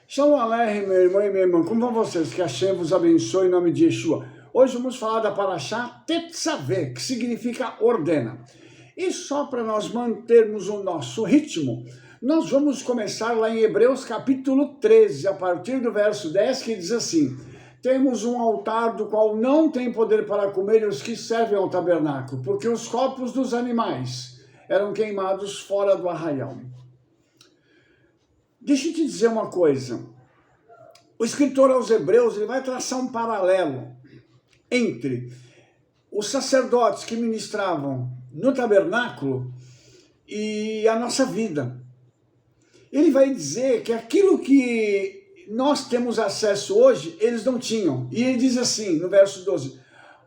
Shalom Aleichem, meu irmão e minha irmã, como vão vocês? Que Hashem vos abençoe em nome de Yeshua. Hoje vamos falar da Parashá Tetzaveh, que significa ordena. E só para nós mantermos o nosso ritmo, nós vamos começar lá em Hebreus capítulo 13, a partir do verso 10, que diz assim: temos um altar do qual não tem poder para comer os que servem ao tabernáculo, porque os corpos dos animais eram queimados fora do arraial. Deixa eu te dizer uma coisa. O escritor aos Hebreus ele vai traçar um paralelo entre os sacerdotes que ministravam no tabernáculo e a nossa vida. Ele vai dizer que aquilo que nós temos acesso hoje, eles não tinham. E ele diz assim, no verso 12,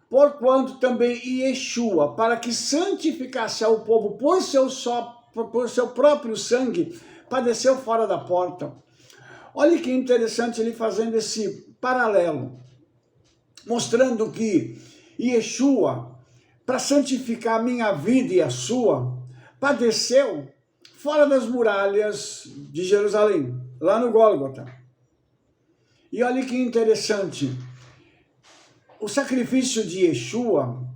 porquanto também Yeshua, para que santificasse ao povo por seu próprio sangue, padeceu fora da porta. Olha que interessante ele fazendo esse paralelo, mostrando que Yeshua, para santificar a minha vida e a sua, padeceu fora das muralhas de Jerusalém, lá no Gólgota. E olha que interessante, o sacrifício de Yeshua,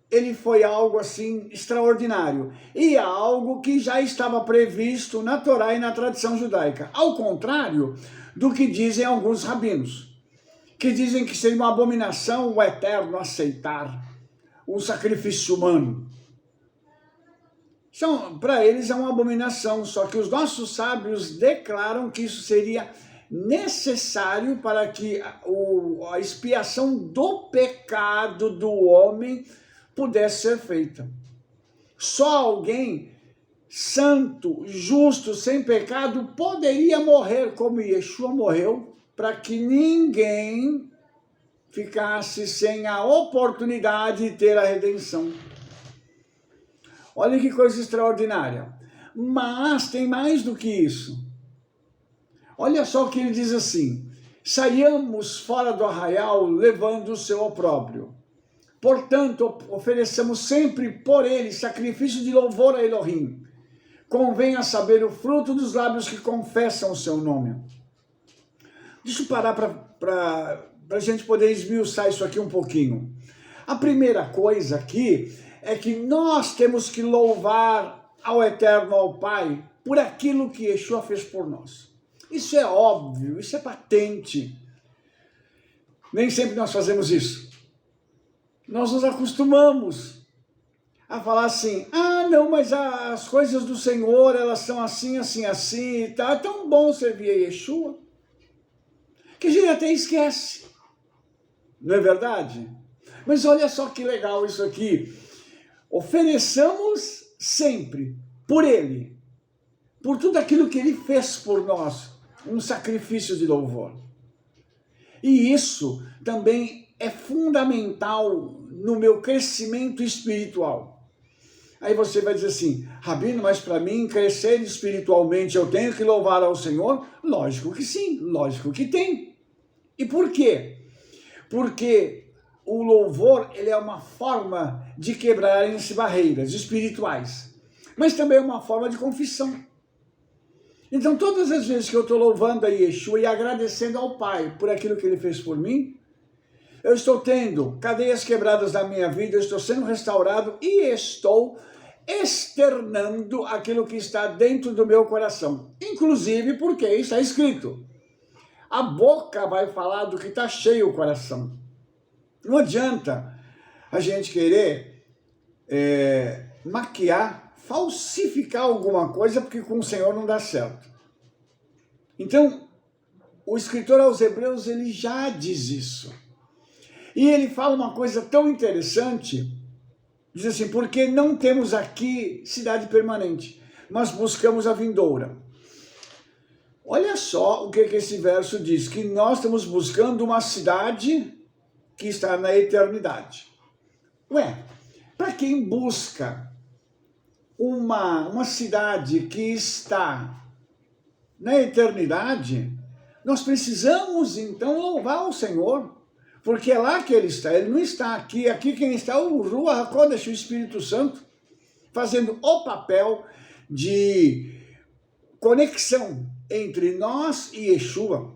ele foi algo assim extraordinário e algo que já estava previsto na Torá e na tradição judaica. Ao contrário do que dizem alguns rabinos, que dizem que seria uma abominação o Eterno aceitar um sacrifício humano. Então, para eles é uma abominação, só que os nossos sábios declaram que isso seria necessário para que a expiação do pecado do homem pudesse ser feita. Só alguém santo, justo, sem pecado, poderia morrer como Yeshua morreu, para que ninguém ficasse sem a oportunidade de ter a redenção. Olha que coisa extraordinária. Mas tem mais do que isso. Olha só o que ele diz assim: saiamos fora do arraial levando o seu opróbrio. Portanto, ofereçamos sempre por ele sacrifício de louvor a Elohim. Convém a saber o fruto dos lábios que confessam o seu nome. Deixa eu parar para a gente poder esmiuçar isso aqui um pouquinho. A primeira coisa aqui é que nós temos que louvar ao Eterno, ao Pai, por aquilo que Yeshua fez por nós. Isso é óbvio, isso é patente. Nem sempre nós fazemos isso. Nós nos acostumamos a falar assim, não, mas as coisas do Senhor, elas são assim, assim, assim, e tá. É tão bom servir a Yeshua, que a gente até esquece. Não é verdade? Mas olha só que legal isso aqui. Ofereçamos sempre por Ele, por tudo aquilo que Ele fez por nós, um sacrifício de louvor. E isso também é fundamental no meu crescimento espiritual. Aí você vai dizer assim, Rabino, mas para mim crescer espiritualmente eu tenho que louvar ao Senhor? Lógico que sim, lógico que tem. E por quê? Porque o louvor ele é uma forma de quebrarem-se barreiras espirituais, mas também é uma forma de confissão. Então todas as vezes que eu estou louvando a Yeshua e agradecendo ao Pai por aquilo que Ele fez por mim, eu estou tendo cadeias quebradas na minha vida, eu estou sendo restaurado e estou externando aquilo que está dentro do meu coração. Inclusive porque está escrito, a boca vai falar do que está cheio o coração. Não adianta a gente querer maquiar, falsificar alguma coisa, porque com o Senhor não dá certo. Então, o escritor aos Hebreus, ele já diz isso. E ele fala uma coisa tão interessante, diz assim, porque não temos aqui cidade permanente, mas buscamos a vindoura. Olha só o que esse verso diz, que nós estamos buscando uma cidade que está na eternidade. Ué, para quem busca uma cidade que está na eternidade, nós precisamos então louvar o Senhor, porque é lá que Ele está, Ele não está aqui. Aqui quem está é o Ruach HaKodesh, o Espírito Santo, fazendo o papel de conexão entre nós e Yeshua,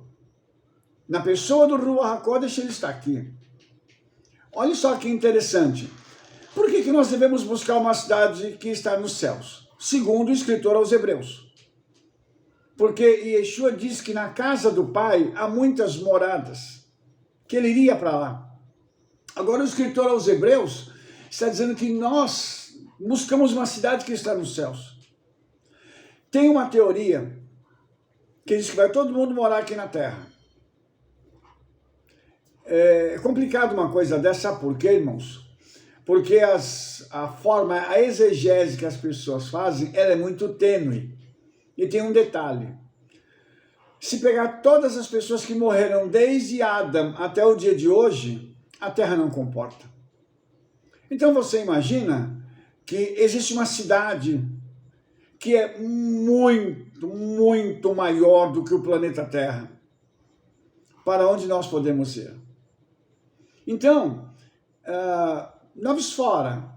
na pessoa do Ruach HaKodesh, ele está aqui. Olha só que interessante. Por que nós devemos buscar uma cidade que está nos céus? Segundo o escritor aos Hebreus. Porque Yeshua diz que na casa do Pai há muitas moradas, que ele iria para lá. Agora o escritor aos Hebreus está dizendo que nós buscamos uma cidade que está nos céus. Tem uma teoria que diz que vai todo mundo morar aqui na Terra. É complicado uma coisa dessa, sabe por quê, irmãos? Porque a exegese que as pessoas fazem, ela é muito tênue. E tem um detalhe. Se pegar todas as pessoas que morreram desde Adão até o dia de hoje, a Terra não comporta. Então você imagina que existe uma cidade que é muito, muito maior do que o planeta Terra, para onde nós podemos ir. Então, vamos fora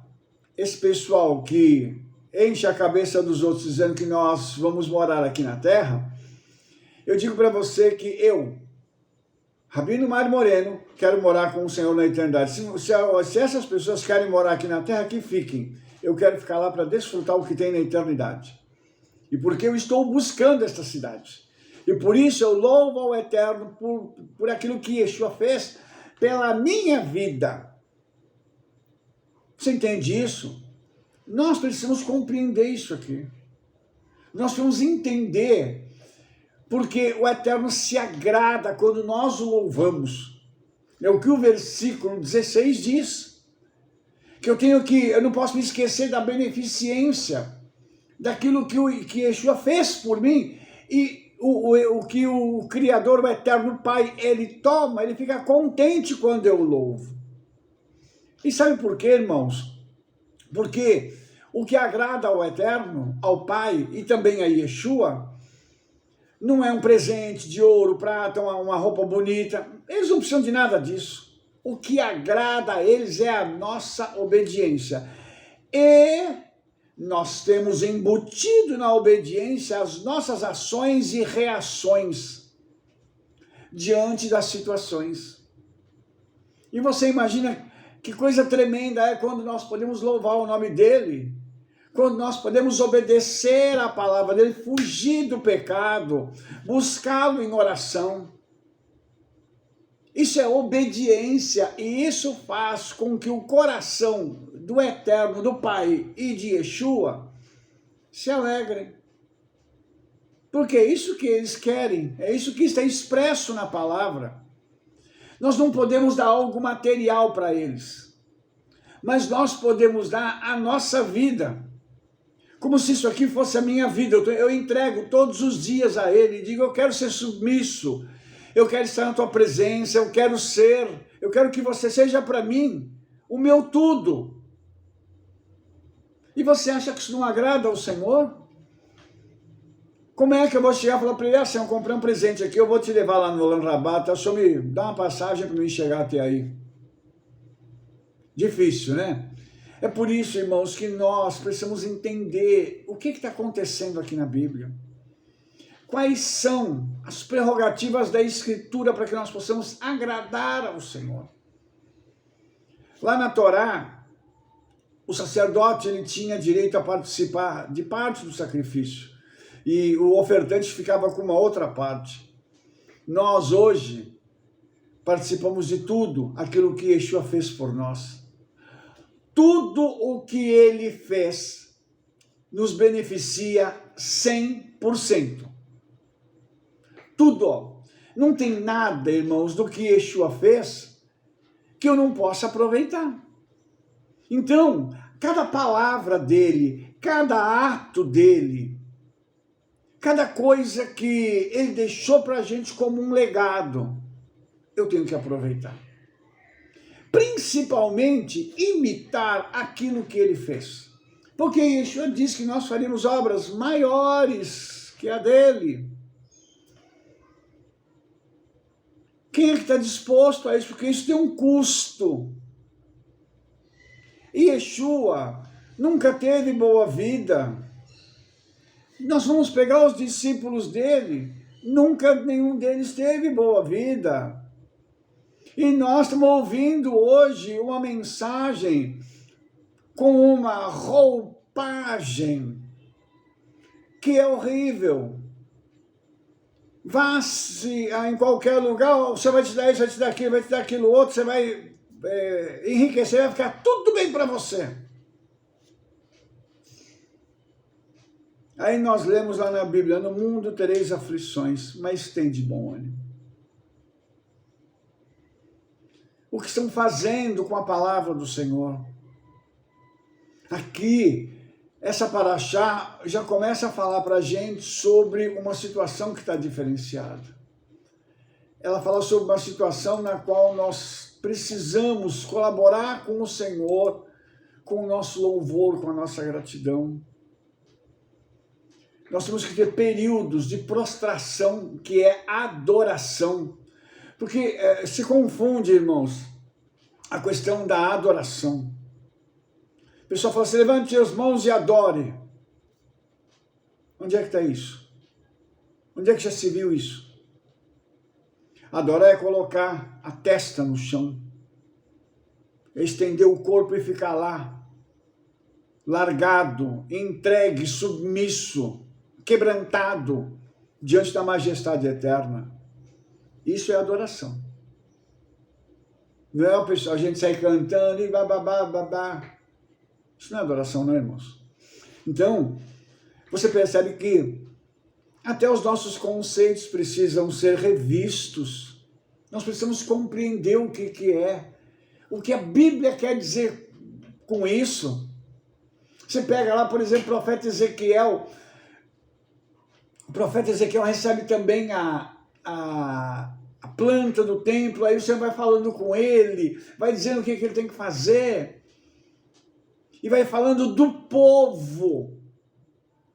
esse pessoal que enche a cabeça dos outros dizendo que nós vamos morar aqui na Terra. Eu digo para você que eu, Rabino Mário Moreno, quero morar com o Senhor na eternidade. Se essas pessoas querem morar aqui na Terra, que fiquem. Eu quero ficar lá para desfrutar o que tem na eternidade. E porque eu estou buscando esta cidade. E por isso eu louvo ao Eterno por aquilo que Yeshua fez pela minha vida. Você entende isso? Nós precisamos compreender isso aqui. Nós precisamos entender porque o Eterno se agrada quando nós o louvamos. É o que o versículo 16 diz. Que eu não posso me esquecer da beneficência, daquilo que Yeshua fez por mim, e o que o Criador, o Eterno Pai, ele toma, ele fica contente quando eu louvo. E sabe por quê, irmãos? Porque o que agrada ao Eterno, ao Pai e também a Yeshua, não é um presente de ouro, prata, uma roupa bonita. Eles não precisam de nada disso. O que agrada a eles é a nossa obediência. E nós temos embutido na obediência as nossas ações e reações diante das situações. E você imagina que coisa tremenda é quando nós podemos louvar o nome dele, quando nós podemos obedecer a palavra dele, fugir do pecado, buscá-lo em oração. Isso é obediência e isso faz com que o coração do Eterno, do Pai e de Yeshua se alegrem. Porque é isso que eles querem, é isso que está expresso na palavra. Nós não podemos dar algo material para eles, mas nós podemos dar a nossa vida. Como se isso aqui fosse a minha vida. Eu entrego todos os dias a ele e digo, eu quero ser submisso, eu quero estar na tua presença, eu quero que você seja para mim o meu tudo. E você acha que isso não agrada ao Senhor? Como é que eu vou chegar e falar para ele, Senhor, eu comprei um presente aqui, eu vou te levar lá no Olan Rabat, o Senhor me dá uma passagem para mim chegar até aí. Difícil, né? É por isso, irmãos, que nós precisamos entender o que está acontecendo aqui na Bíblia. Quais são as prerrogativas da Escritura para que nós possamos agradar ao Senhor. Lá na Torá, o sacerdote ele tinha direito a participar de parte do sacrifício. E o ofertante ficava com uma outra parte. Nós hoje participamos de tudo aquilo que Yeshua fez por nós. Tudo o que ele fez nos beneficia 100%. Tudo. Não tem nada, irmãos, do que Yeshua fez que eu não possa aproveitar. Então, cada palavra dele, cada ato dele, cada coisa que ele deixou para a gente como um legado, eu tenho que aproveitar. Principalmente, imitar aquilo que ele fez. Porque Yeshua diz que nós faríamos obras maiores que a dele. Quem é que está disposto a isso? Porque isso tem um custo. E Yeshua nunca teve boa vida. Nós vamos pegar os discípulos dele, nunca nenhum deles teve boa vida. E nós estamos ouvindo hoje uma mensagem com uma roupagem que é horrível. Vá-se em qualquer lugar, você vai te dar isso, vai te dar aquilo, vai te dar aquilo outro, você vai enriquecer, vai ficar tudo bem para você. Aí nós lemos lá na Bíblia, no mundo tereis aflições, mas tem de bom ânimo. O que estão fazendo com a palavra do Senhor? Aqui, essa paraxá já começa a falar para a gente sobre uma situação que está diferenciada. Ela fala sobre uma situação na qual nós precisamos colaborar com o Senhor, com o nosso louvor, com a nossa gratidão. Nós temos que ter períodos de prostração, que é adoração. Porque se confunde, irmãos, a questão da adoração. O pessoal fala assim, levante as mãos e adore. Onde é que está isso? Onde é que já se viu isso? Adorar é colocar a testa no chão, é estender o corpo e ficar lá, largado, entregue, submisso, quebrantado diante da majestade eterna. Isso é adoração. Não é a gente sair cantando e bababá, babá. Isso não é adoração, não, irmãos? Então, você percebe que até os nossos conceitos precisam ser revistos. Nós precisamos compreender o que é, o que a Bíblia quer dizer com isso. Você pega lá, por exemplo, o profeta Ezequiel. O profeta Ezequiel recebe também a planta do templo, aí você vai falando com ele, vai dizendo o que ele tem que fazer, e vai falando do povo,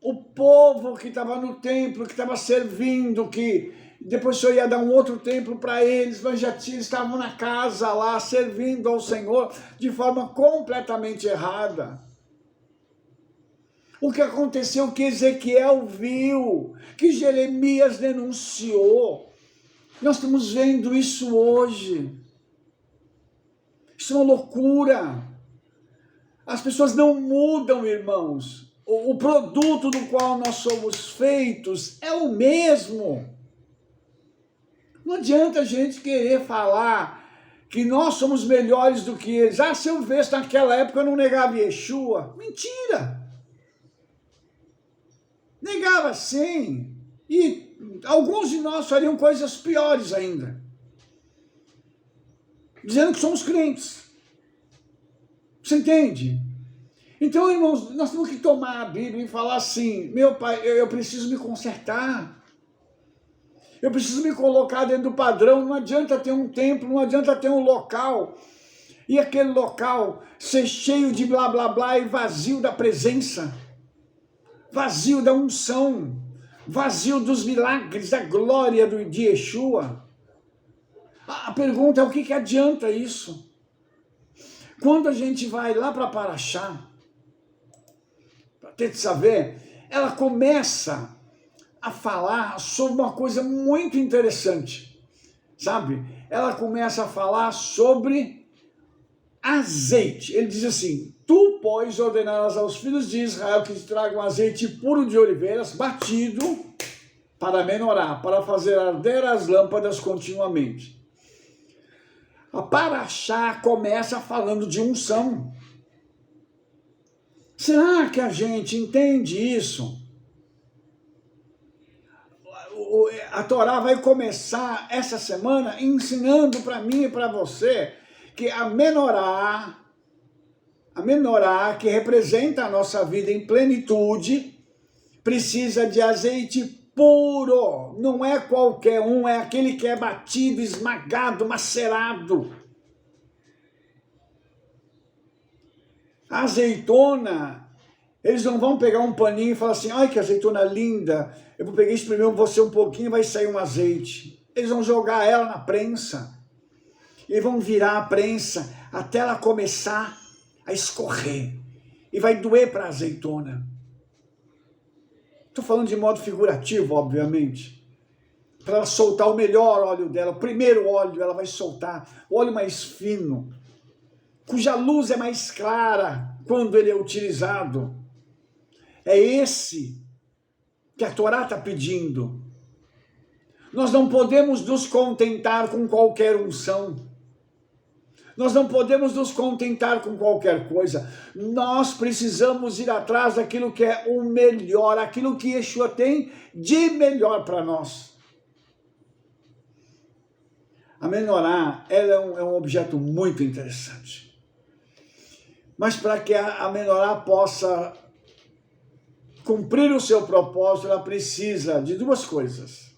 o povo que estava no templo, que estava servindo, que depois o Senhor ia dar um outro templo para eles, mas já estavam na casa lá, servindo ao Senhor de forma completamente errada. O que aconteceu que Ezequiel viu, que Jeremias denunciou. Nós estamos vendo isso hoje. Isso é uma loucura. As pessoas não mudam, irmãos. O produto do qual nós somos feitos é o mesmo. Não adianta a gente querer falar que nós somos melhores do que eles. Ah, se eu visse naquela época eu não negava Yeshua. Mentira! Negava sim. E alguns de nós fariam coisas piores ainda. Dizendo que somos crentes. Você entende? Então, irmãos, nós temos que tomar a Bíblia e falar assim, meu pai, eu preciso me consertar. Eu preciso me colocar dentro do padrão. Não adianta ter um templo, não adianta ter um local. E aquele local ser cheio de blá, blá, blá e vazio da presença. Vazio da unção. Vazio dos milagres, da glória de Yeshua. A pergunta é o que adianta isso? Quando a gente vai lá para Paraxá, para ter de saber, ela começa a falar sobre uma coisa muito interessante, sabe? Ela começa a falar sobre azeite. Ele diz assim, tu, pois, ordenarás aos filhos de Israel que te tragam azeite puro de oliveiras, batido, para menorá, para fazer arder as lâmpadas continuamente. A Paraxá começa falando de unção. Será que a gente entende isso? A Torá vai começar essa semana ensinando para mim e para você que a menorá, que representa a nossa vida em plenitude, precisa de azeite puro. Não é qualquer um, é aquele que é batido, esmagado, macerado. A azeitona, eles não vão pegar um paninho e falar assim, ai que azeitona linda, eu vou pegar isso primeiro você um pouquinho e vai sair um azeite. Eles vão jogar ela na prensa. E vão virar a prensa até ela começar a escorrer. E vai doer para a azeitona. Estou falando de modo figurativo, obviamente. Para ela soltar o melhor óleo dela, o primeiro óleo ela vai soltar, o óleo mais fino, cuja luz é mais clara quando ele é utilizado. É esse que a Torá está pedindo. Nós não podemos nos contentar com qualquer unção. Nós não podemos nos contentar com qualquer coisa. Nós precisamos ir atrás daquilo que é o melhor, aquilo que Yeshua tem de melhor para nós. A menorá, ela é um objeto muito interessante. Mas para que a menorá possa cumprir o seu propósito, ela precisa de duas coisas: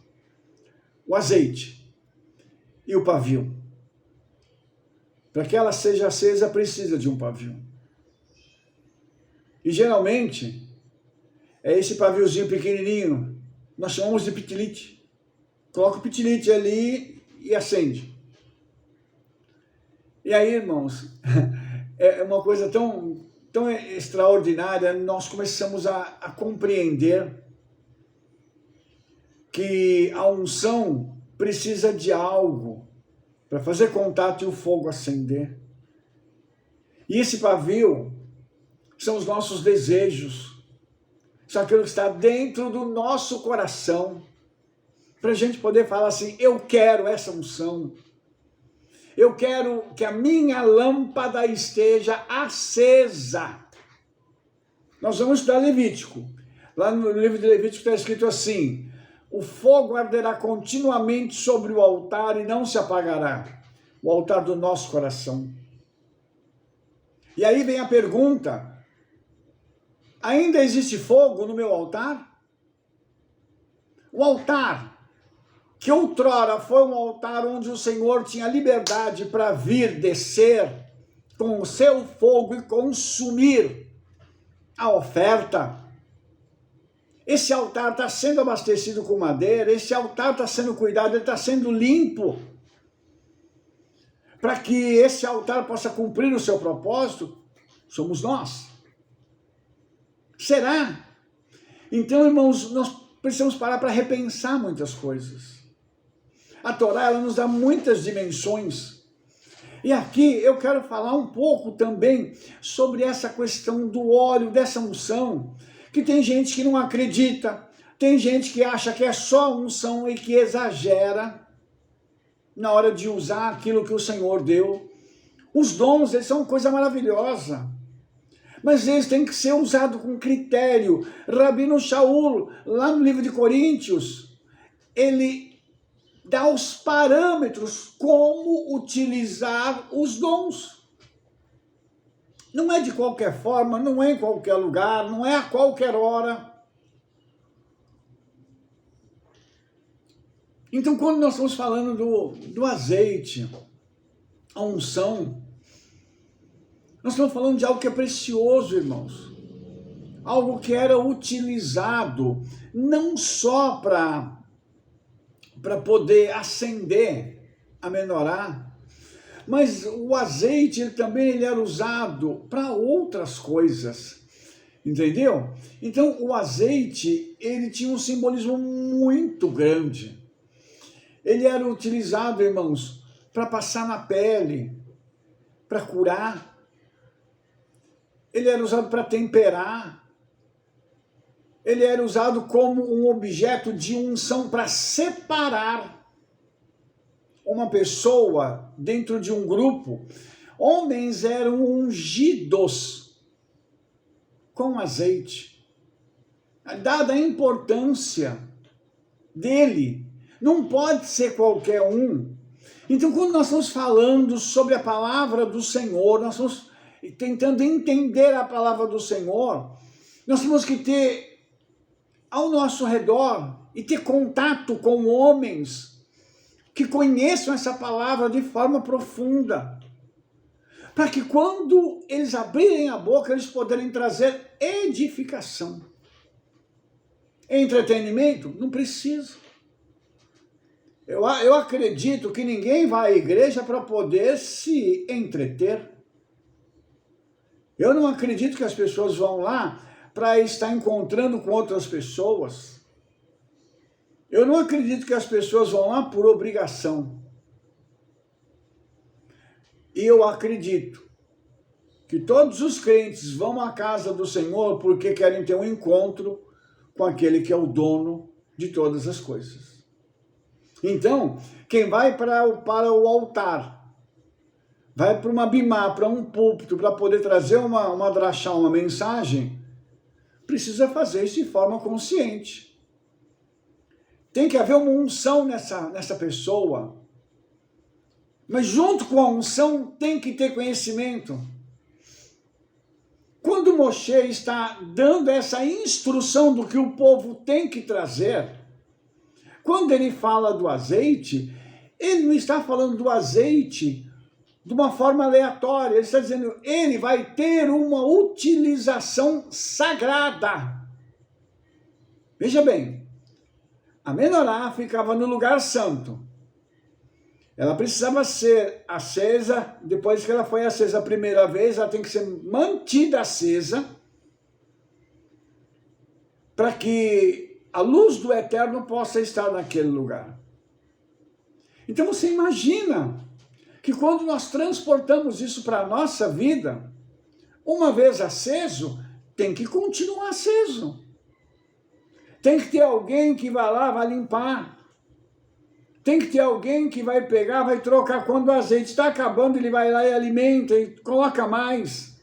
o azeite e o pavio. Para que ela seja acesa, precisa de um pavio. E geralmente, é esse paviozinho pequenininho, nós chamamos de pitilite. Coloca o pitilite ali e acende. E aí, irmãos, é uma coisa tão extraordinária, nós começamos a compreender que a unção precisa de algo para fazer contato e o fogo acender. E esse pavio são os nossos desejos, são aquilo que está dentro do nosso coração, para a gente poder falar assim: eu quero essa unção, eu quero que a minha lâmpada esteja acesa. Nós vamos estudar Levítico. Lá no livro de Levítico está escrito assim: o fogo arderá continuamente sobre o altar e não se apagará. O altar do nosso coração. E aí vem a pergunta: ainda existe fogo no meu altar? O altar, que outrora foi um altar onde o Senhor tinha liberdade para vir descer com o seu fogo e consumir a oferta. Esse altar está sendo abastecido com madeira, esse altar está sendo cuidado, ele está sendo limpo. Para que esse altar possa cumprir o seu propósito, somos nós. Será? Então, irmãos, nós precisamos parar para repensar muitas coisas. A Torá, ela nos dá muitas dimensões. E aqui eu quero falar um pouco também sobre essa questão do óleo, dessa unção, que tem gente que não acredita, tem gente que acha que é só unção e que exagera na hora de usar aquilo que o Senhor deu. Os dons, eles são coisa maravilhosa, mas eles têm que ser usados com critério. Rabino Shaul, lá no livro de Coríntios, ele dá os parâmetros como utilizar os dons. Não é de qualquer forma, não é em qualquer lugar, não é a qualquer hora. Então, quando nós estamos falando do azeite, a unção, nós estamos falando de algo que é precioso, irmãos. Algo que era utilizado não só para poder acender a menorá, mas o azeite ele era usado para outras coisas, entendeu? Então o azeite ele tinha um simbolismo muito grande. Ele era utilizado, irmãos, para passar na pele, para curar. Ele era usado para temperar. Ele era usado como um objeto de unção para separar uma pessoa dentro de um grupo. Homens eram ungidos com azeite. Dada a importância dele, não pode ser qualquer um. Então, quando nós estamos falando sobre a palavra do Senhor, nós estamos tentando entender a palavra do Senhor, nós temos que ter ao nosso redor e ter contato com homens que conheçam essa palavra de forma profunda, para que quando eles abrirem a boca, eles poderem trazer edificação. Entretenimento? Não precisa. Eu acredito que ninguém vai à igreja para poder se entreter. Eu não acredito que as pessoas vão lá para estar encontrando com outras pessoas. Eu não acredito que as pessoas vão lá por obrigação. E eu acredito que todos os crentes vão à casa do Senhor porque querem ter um encontro com aquele que é o dono de todas as coisas. Então, quem vai para o altar, vai para uma bimá, para um púlpito, para poder trazer uma drachá, uma mensagem, precisa fazer isso de forma consciente. Tem que haver uma unção nessa pessoa. Mas junto com a unção tem que ter conhecimento. Quando Moshe está dando essa instrução do que o povo tem que trazer, quando ele fala do azeite, ele não está falando do azeite de uma forma aleatória, ele está dizendo, ele vai ter uma utilização sagrada. Veja bem, a menorá ficava no lugar santo. Ela precisava ser acesa, depois que ela foi acesa a primeira vez, ela tem que ser mantida acesa, para que a luz do Eterno possa estar naquele lugar. Então você imagina que quando nós transportamos isso para a nossa vida, uma vez aceso, tem que continuar aceso. Tem que ter alguém que vai lá, vai limpar. Tem que ter alguém que vai pegar, vai trocar. Quando o azeite está acabando, ele vai lá e alimenta e coloca mais.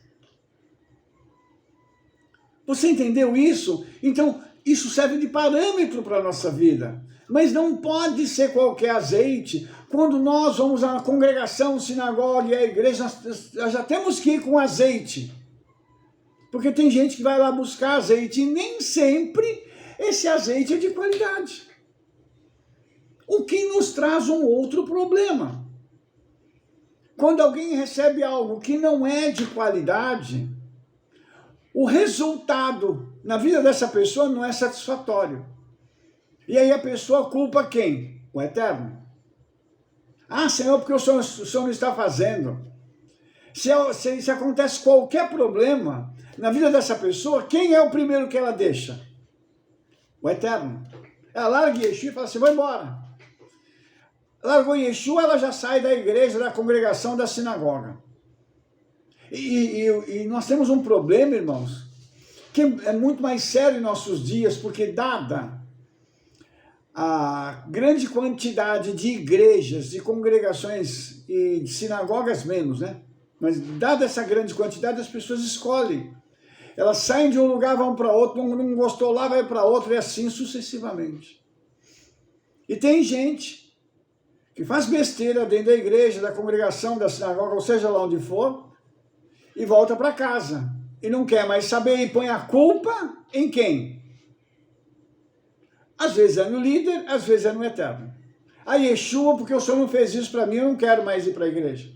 Você entendeu isso? Então, isso serve de parâmetro para a nossa vida. Mas não pode ser qualquer azeite. Quando nós vamos à congregação, sinagoga e à igreja, nós já temos que ir com azeite. Porque tem gente que vai lá buscar azeite e nem sempre esse azeite é de qualidade. O que nos traz um outro problema. Quando alguém recebe algo que não é de qualidade, o resultado na vida dessa pessoa não é satisfatório. E aí a pessoa culpa quem? O Eterno. Ah, Senhor, porque o Senhor não está fazendo. Se acontece qualquer problema na vida dessa pessoa, quem é o primeiro que ela deixa? O Eterno. Ela larga Yeshua e fala assim, vou embora. Largou Yeshua, ela já sai da igreja, da congregação, da sinagoga. E nós temos um problema, irmãos, que é muito mais sério em nossos dias, porque dada a grande quantidade de igrejas, de congregações e de sinagogas menos, né? Mas dada essa grande quantidade, as pessoas escolhem. Elas saem de um lugar, vão para outro, não gostou lá, vai para outro, e assim sucessivamente. E tem gente que faz besteira dentro da igreja, da congregação, da sinagoga, ou seja lá onde for, e volta para casa. E não quer mais saber e põe a culpa em quem? Às vezes é no líder, às vezes é no Eterno. A Yeshua, porque o Senhor não fez isso para mim, eu não quero mais ir para a igreja.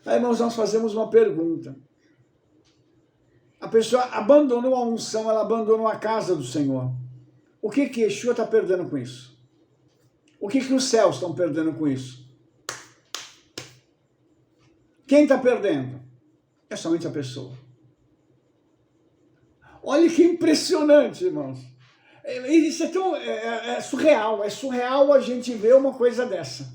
Aí, irmãos, nós fazemos uma pergunta. A pessoa abandonou a unção, ela abandonou a casa do Senhor. O que Yeshua está perdendo com isso? O que os céus estão perdendo com isso? Quem está perdendo? É somente a pessoa. Olha que impressionante, irmãos. Isso é surreal a gente ver uma coisa dessa.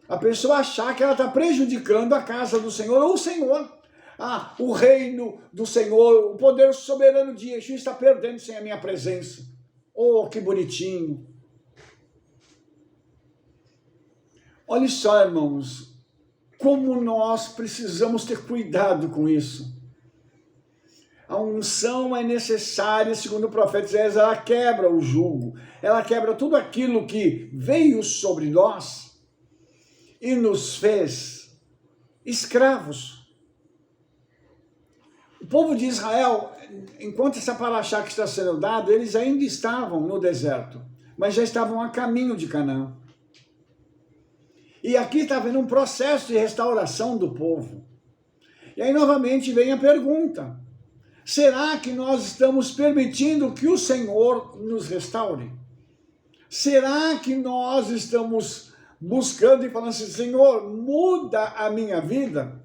A pessoa achar que ela está prejudicando a casa do Senhor ou o Senhor. Ah, o reino do Senhor, o poder soberano de Yeshua está perdendo sem a minha presença. Oh, que bonitinho. Olha só, irmãos, como nós precisamos ter cuidado com isso. A unção é necessária, segundo o profeta Isaías, ela quebra o jugo, ela quebra tudo aquilo que veio sobre nós e nos fez escravos. O povo de Israel, enquanto essa paraxá que está sendo dada, eles ainda estavam no deserto, mas já estavam a caminho de Canaã. E aqui está havendo um processo de restauração do povo. E aí novamente vem a pergunta, será que nós estamos permitindo que o Senhor nos restaure? Será que nós estamos buscando e falando assim, Senhor, muda a minha vida?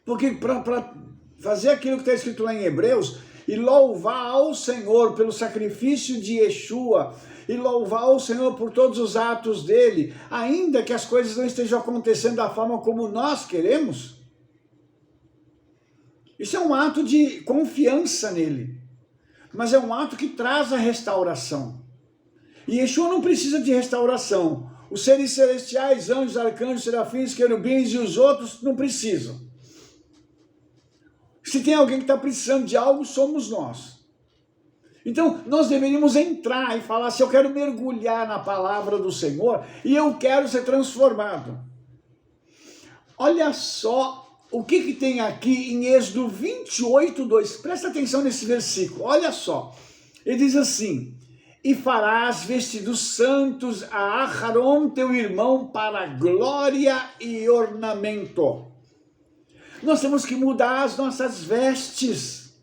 Porque para fazer aquilo que está escrito lá em Hebreus, e louvar ao Senhor pelo sacrifício de Yeshua, e louvar ao Senhor por todos os atos dele, ainda que as coisas não estejam acontecendo da forma como nós queremos, isso é um ato de confiança nele, mas é um ato que traz a restauração. E Yeshua não precisa de restauração. Os seres celestiais, anjos, arcanjos, serafins, querubins e os outros não precisam. Se tem alguém que está precisando de algo, somos nós. Então, nós deveríamos entrar e falar assim, eu quero mergulhar na palavra do Senhor e eu quero ser transformado. Olha só o que tem aqui em Êxodo 28, 2. Presta atenção nesse versículo, olha só. Ele diz assim, e farás vestidos santos a Aharon, teu irmão, para glória e ornamento. Nós temos que mudar as nossas vestes.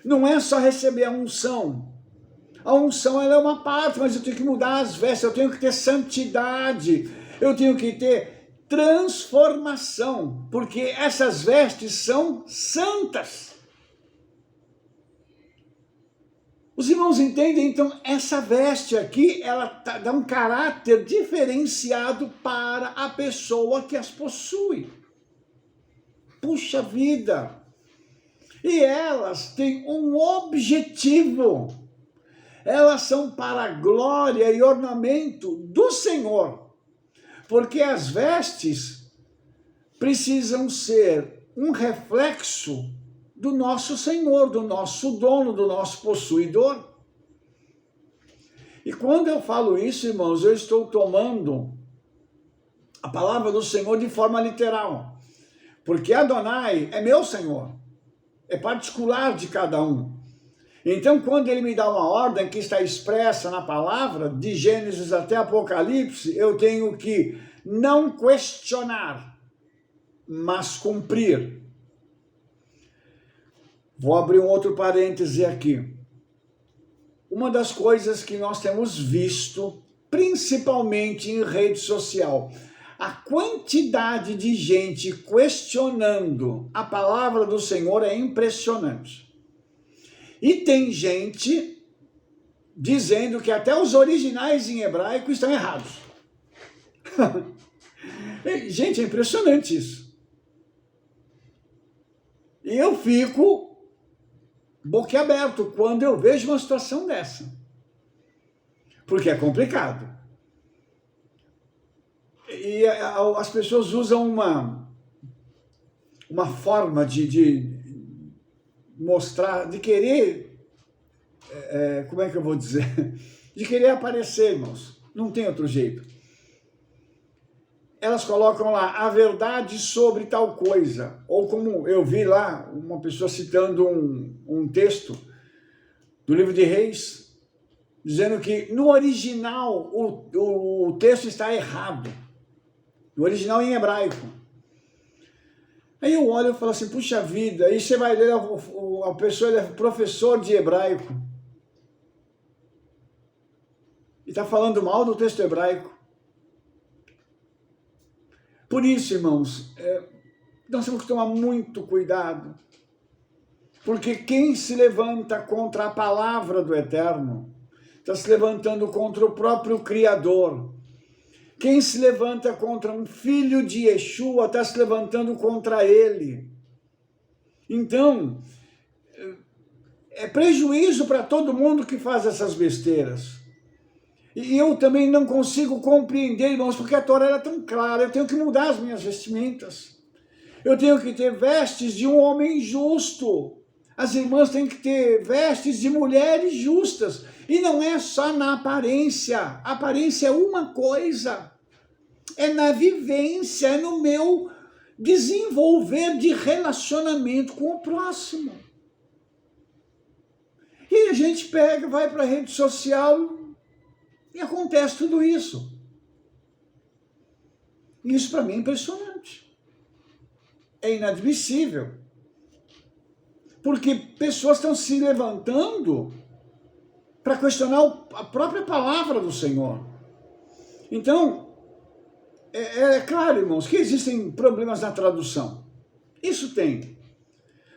Não é só receber a unção. A unção ela é uma parte, mas eu tenho que mudar as vestes, eu tenho que ter santidade, eu tenho que ter transformação, porque essas vestes são santas. Os irmãos entendem? Então, essa veste aqui, ela dá um caráter diferenciado para a pessoa que as possui. Puxa vida! E elas têm um objetivo. Elas são para a glória e ornamento do Senhor. Porque as vestes precisam ser um reflexo do nosso Senhor, do nosso dono, do nosso possuidor. E quando eu falo isso, irmãos, eu estou tomando a palavra do Senhor de forma literal. Porque Adonai é meu Senhor. É particular de cada um. Então, quando ele me dá uma ordem que está expressa na palavra, de Gênesis até Apocalipse, eu tenho que não questionar, mas cumprir. Vou abrir um outro parêntese aqui. Uma das coisas que nós temos visto, principalmente em rede social, a quantidade de gente questionando a palavra do Senhor é impressionante. E tem gente dizendo que até os originais em hebraico estão errados. Gente, é impressionante isso. E eu fico boquiaberto quando eu vejo uma situação dessa. Porque é complicado. E as pessoas usam uma forma de mostrar, de querer, como é que eu vou dizer? De querer aparecer, irmãos. Não tem outro jeito. Elas colocam lá a verdade sobre tal coisa. Ou como eu vi lá, uma pessoa citando um texto do livro de Reis, dizendo que no original o texto está errado. No original em hebraico. Aí eu olho e falo assim, puxa vida, aí você vai ler, a pessoa ele é professor de hebraico. E está falando mal do texto hebraico. Por isso, irmãos, nós temos que tomar muito cuidado. Porque quem se levanta contra a palavra do Eterno, está se levantando contra o próprio Criador. Quem se levanta contra um filho de Yeshua está se levantando contra ele. Então, é prejuízo para todo mundo que faz essas besteiras. E eu também não consigo compreender, irmãos, porque a Torá é tão clara, eu tenho que mudar as minhas vestimentas. Eu tenho que ter vestes de um homem justo. As irmãs têm que ter vestes de mulheres justas. E não é só na aparência. A aparência é uma coisa. É na vivência, é no meu desenvolver de relacionamento com o próximo. E a gente pega, vai para a rede social e acontece tudo isso. Isso para mim é impressionante. É inadmissível. Porque pessoas estão se levantando para questionar a própria palavra do Senhor. Então, é claro, irmãos, que existem problemas na tradução. Isso tem.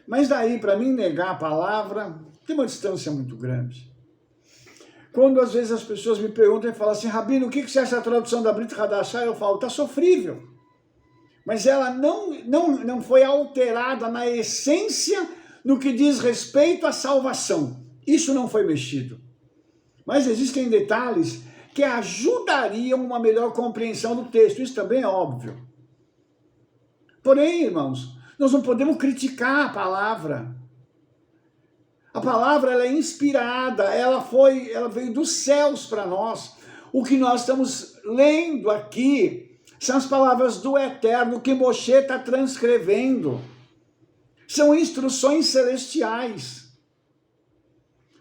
Mas daí, para mim, negar a palavra, tem uma distância muito grande. Quando às vezes as pessoas me perguntam e falam assim, Rabino, o que você acha da tradução da Brit Hadashah? Eu falo, está sofrível. Mas ela não foi alterada na essência no que diz respeito à salvação. Isso não foi mexido. Mas existem detalhes que ajudariam uma melhor compreensão do texto. Isso também é óbvio. Porém, irmãos, nós não podemos criticar a palavra. A palavra ela é inspirada, ela veio dos céus para nós. O que nós estamos lendo aqui são as palavras do Eterno que Moshe está transcrevendo. São instruções celestiais.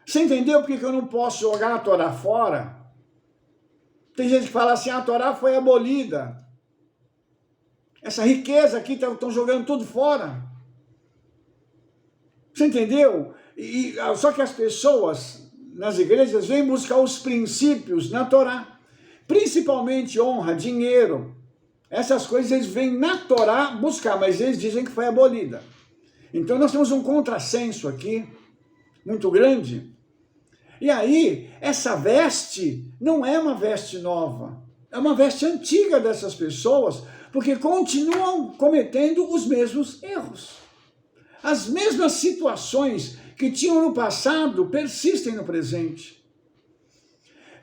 Você entendeu por que eu não posso jogar a Torá fora? Tem gente que fala assim, a Torá foi abolida. Essa riqueza aqui, estão jogando tudo fora. Você entendeu? Só que as pessoas nas igrejas vêm buscar os princípios na Torá. Principalmente honra, dinheiro. Essas coisas eles vêm na Torá buscar, mas eles dizem que foi abolida. Então nós temos um contrassenso aqui, muito grande. E aí, essa veste não é uma veste nova. É uma veste antiga dessas pessoas, porque continuam cometendo os mesmos erros. As mesmas situações que tinham no passado persistem no presente.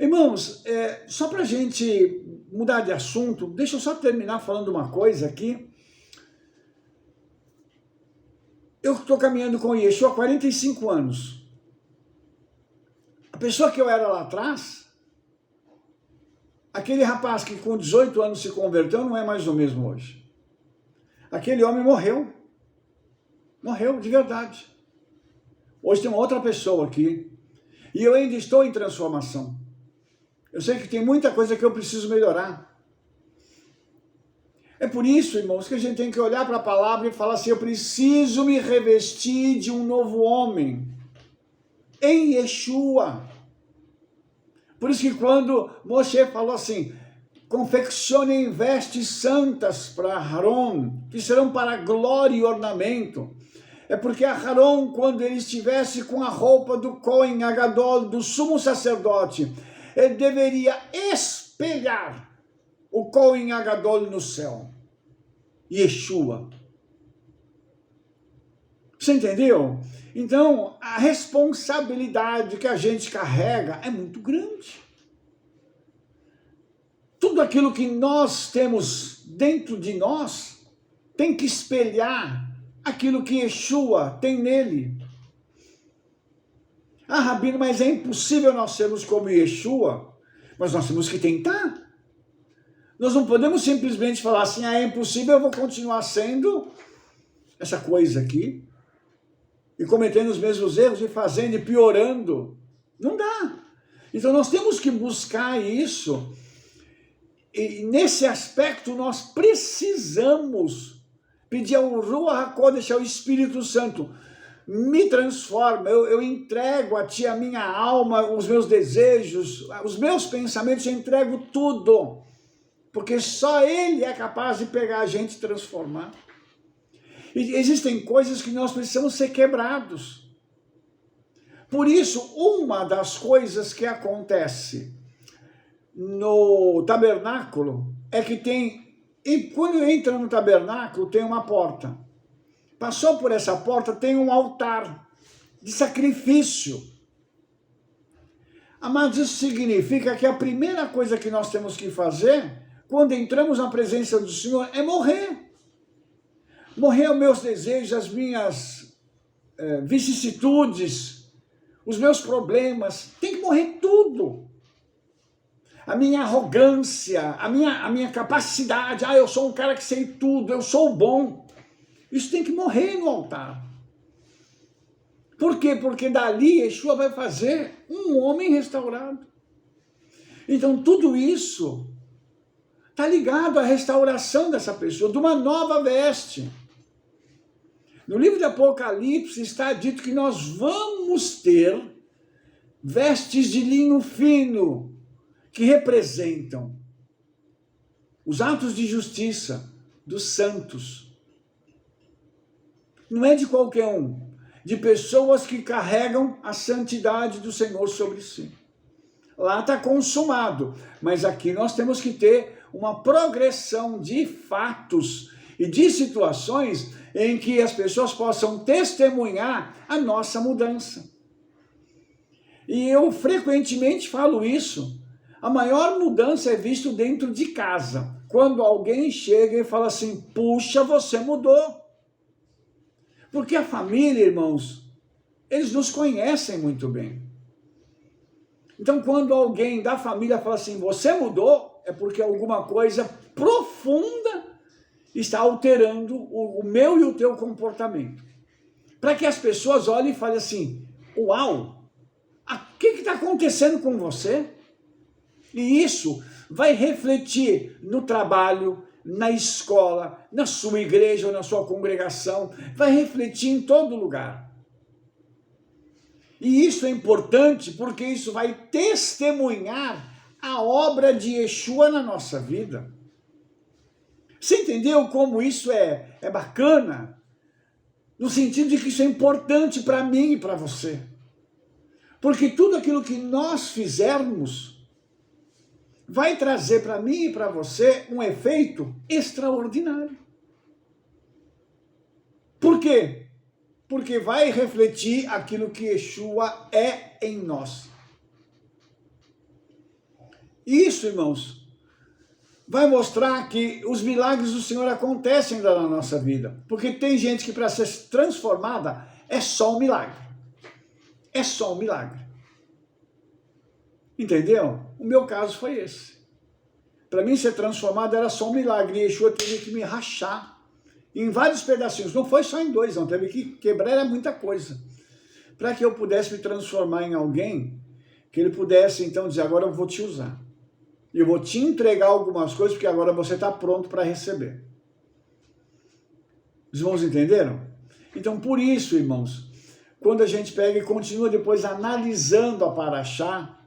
Irmãos, só para a gente mudar de assunto, deixa eu só terminar falando uma coisa aqui. Eu estou caminhando com o Yeshua há 45 anos. A pessoa que eu era lá atrás, aquele rapaz que com 18 anos se converteu, não é mais o mesmo hoje. Aquele homem morreu. Morreu de verdade. Hoje tem uma outra pessoa aqui. E eu ainda estou em transformação. Eu sei que tem muita coisa que eu preciso melhorar. É por isso, irmãos, que a gente tem que olhar para a palavra e falar assim, eu preciso me revestir de um novo homem. Em Yeshua. Por isso que quando Moshe falou assim, confeccionem vestes santas para Aharon, que serão para glória e ornamento. É porque Aharon, quando ele estivesse com a roupa do Cohen Agadol, do sumo sacerdote, ele deveria espelhar o Cohen Agadol no céu. Yeshua. Você entendeu? Então, a responsabilidade que a gente carrega é muito grande. Tudo aquilo que nós temos dentro de nós tem que espelhar aquilo que Yeshua tem nele. Ah, Rabino, mas é impossível nós sermos como Yeshua. Mas nós temos que tentar. Nós não podemos simplesmente falar assim, é impossível, eu vou continuar sendo essa coisa aqui. E cometendo os mesmos erros e fazendo e piorando. Não dá. Então nós temos que buscar isso. E nesse aspecto nós precisamos pedir ao Ruach HaKodesh, ao Espírito Santo, me transforma, eu entrego a Ti a minha alma, os meus desejos, os meus pensamentos, eu entrego tudo. Porque só Ele é capaz de pegar a gente e transformar. E existem coisas que nós precisamos ser quebrados. Por isso, uma das coisas que acontece no tabernáculo é que e quando entra no tabernáculo tem uma porta. Passou por essa porta, tem um altar de sacrifício. Amados, isso significa que a primeira coisa que nós temos que fazer, quando entramos na presença do Senhor, é morrer. Morrer os meus desejos, as minhas vicissitudes, os meus problemas, tem que morrer tudo. A minha arrogância, a minha capacidade, eu sou um cara que sei tudo, eu sou bom. Isso tem que morrer no altar. Por quê? Porque dali Yeshua vai fazer um homem restaurado. Então tudo isso está ligado à restauração dessa pessoa, de uma nova veste. No livro de Apocalipse está dito que nós vamos ter vestes de linho fino, que representam os atos de justiça dos santos. não é de qualquer um, de pessoas que carregam a santidade do Senhor sobre si. Lá está consumado, mas aqui nós temos que ter uma progressão de fatos e de situações em que as pessoas possam testemunhar a nossa mudança. E eu frequentemente falo isso. A maior mudança é vista dentro de casa, quando alguém chega e fala assim, puxa, você mudou. Porque a família, irmãos, eles nos conhecem muito bem. Então, quando alguém da família fala assim, você mudou, é porque alguma coisa profunda está alterando o meu e o teu comportamento. Para que as pessoas olhem e falem assim, uau, o que está acontecendo com você? E isso vai refletir no trabalho, na escola, na sua igreja ou na sua congregação, vai refletir em todo lugar. E isso é importante porque isso vai testemunhar a obra de Yeshua na nossa vida. Você entendeu como isso é bacana? No sentido de que isso é importante para mim e para você. Porque tudo aquilo que nós fizermos vai trazer para mim e para você um efeito extraordinário. Por quê? Porque vai refletir aquilo que Yeshua é em nós. Isso, irmãos, vai mostrar que os milagres do Senhor acontecem ainda na nossa vida. Porque tem gente que para ser transformada é só um milagre. É só um milagre. Entendeu? O meu caso foi esse. Para mim ser transformado era só um milagre. E Yeshua teve que me rachar em vários pedacinhos. Não foi só em dois, não. Teve que quebrar, era muita coisa. Para que eu pudesse me transformar em alguém, que ele pudesse então dizer, agora eu vou te usar. Eu vou te entregar algumas coisas, porque agora você está pronto para receber. Os irmãos entenderam? Então, por isso, irmãos, quando a gente pega e continua depois analisando a Paraxá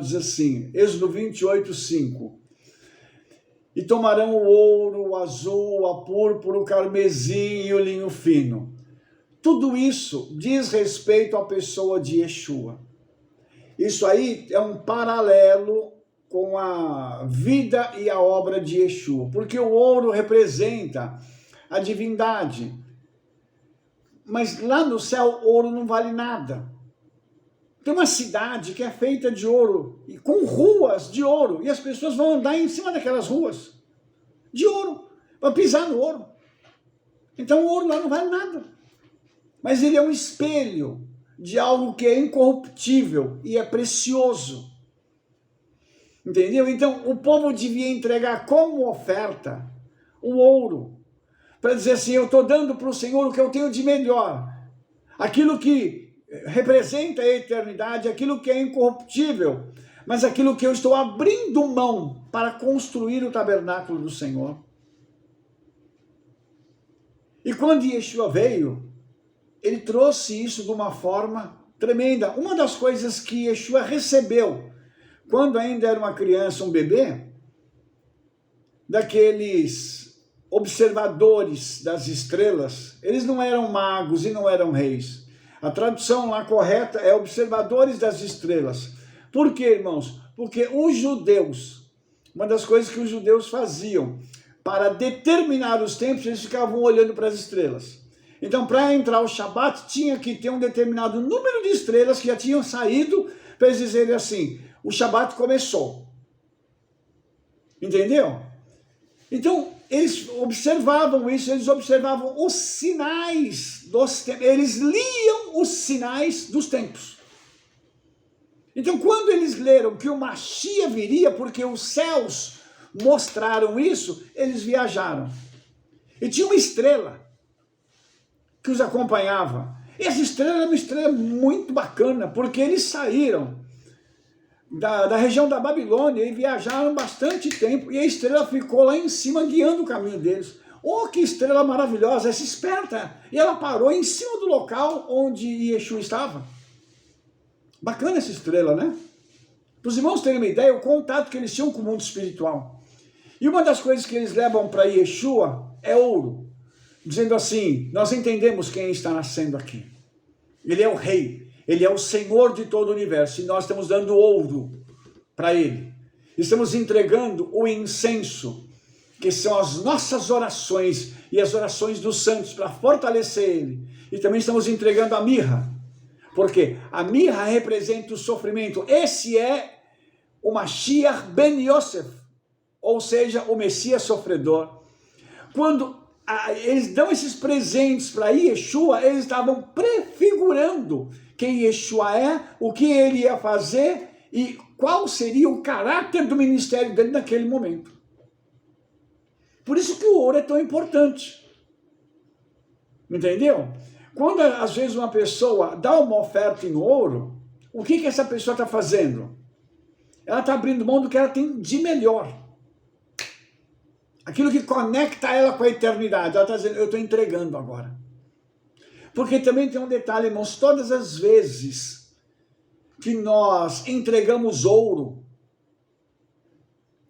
diz assim, Êxodo 28, 5. E tomarão o ouro, o azul, a púrpura, o carmesim e o linho fino. Tudo isso diz respeito à pessoa de Yeshua. Isso aí é um paralelo com a vida e a obra de Yeshua, porque o ouro representa a divindade. Mas lá no céu, ouro não vale nada. Tem uma cidade que é feita de ouro, e com ruas de ouro, e as pessoas vão andar em cima daquelas ruas de ouro, para pisar no ouro. Então o ouro lá não vale nada. Mas ele é um espelho de algo que é incorruptível e é precioso. Entendeu? Então o povo devia entregar como oferta o ouro, para dizer assim, eu estou dando para o Senhor o que eu tenho de melhor, aquilo que representa a eternidade, aquilo que é incorruptível, mas aquilo que eu estou abrindo mão para construir o tabernáculo do Senhor. E quando Yeshua veio, ele trouxe isso de uma forma tremenda. Uma das coisas que Yeshua recebeu, quando ainda era uma criança, um bebê, daqueles observadores das estrelas, eles não eram magos e não eram reis. A tradução lá correta é observadores das estrelas. Por quê, irmãos? Porque os judeus, uma das coisas que os judeus faziam, para determinar os tempos, eles ficavam olhando para as estrelas. Então, para entrar o Shabat, tinha que ter um determinado número de estrelas que já tinham saído, para eles dizerem assim, o Shabat começou. Entendeu? Então, eles observavam isso, eles observavam os sinais dos tempos, eles liam os sinais dos tempos. Então, quando eles leram que o Mashiach viria, porque os céus mostraram isso, eles viajaram. E tinha uma estrela que os acompanhava. E essa estrela era uma estrela muito bacana, porque eles saíram da região da Babilônia e viajaram bastante tempo, e a estrela ficou lá em cima guiando o caminho deles. Oh, que estrela maravilhosa, essa esperta! E ela parou em cima do local onde Yeshua estava. Bacana essa estrela, né? Para os irmãos terem uma ideia, o contato que eles tinham com o mundo espiritual. E uma das coisas que eles levam para Yeshua é ouro. dizendo assim, nós entendemos quem está nascendo aqui. Ele é o rei, ele é o Senhor de todo o universo, e nós estamos dando ouro para ele. Estamos entregando o incenso, que são as nossas orações e as orações dos santos para fortalecer ele. E também estamos entregando a mirra, porque a mirra representa o sofrimento. Esse é o Mashiach Ben Yosef, ou seja, o Messias sofredor. Quando eles dão esses presentes para Yeshua, eles estavam prefigurando quem Yeshua é, o que ele ia fazer e qual seria o caráter do ministério dele naquele momento. Por isso que o ouro é tão importante. Entendeu? Quando às vezes uma pessoa dá uma oferta em ouro, o que essa pessoa está fazendo? Ela está abrindo mão do que ela tem de melhor. Aquilo que conecta ela com a eternidade. Ela está dizendo, eu estou entregando agora. Porque também tem um detalhe, irmãos, todas as vezes que nós entregamos ouro,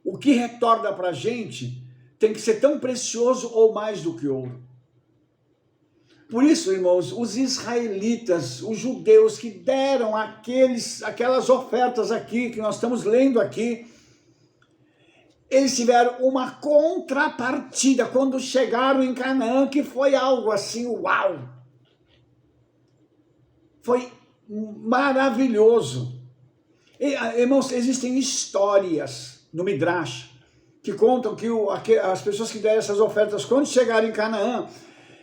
o que retorna para a gente tem que ser tão precioso ou mais do que ouro. Por isso, irmãos, os israelitas, os judeus que deram aquelas ofertas aqui, que nós estamos lendo aqui, eles tiveram uma contrapartida quando chegaram em Canaã, que foi algo assim, uau! Foi maravilhoso. E, irmãos, existem histórias no Midrash que contam que as pessoas que deram essas ofertas, quando chegaram em Canaã,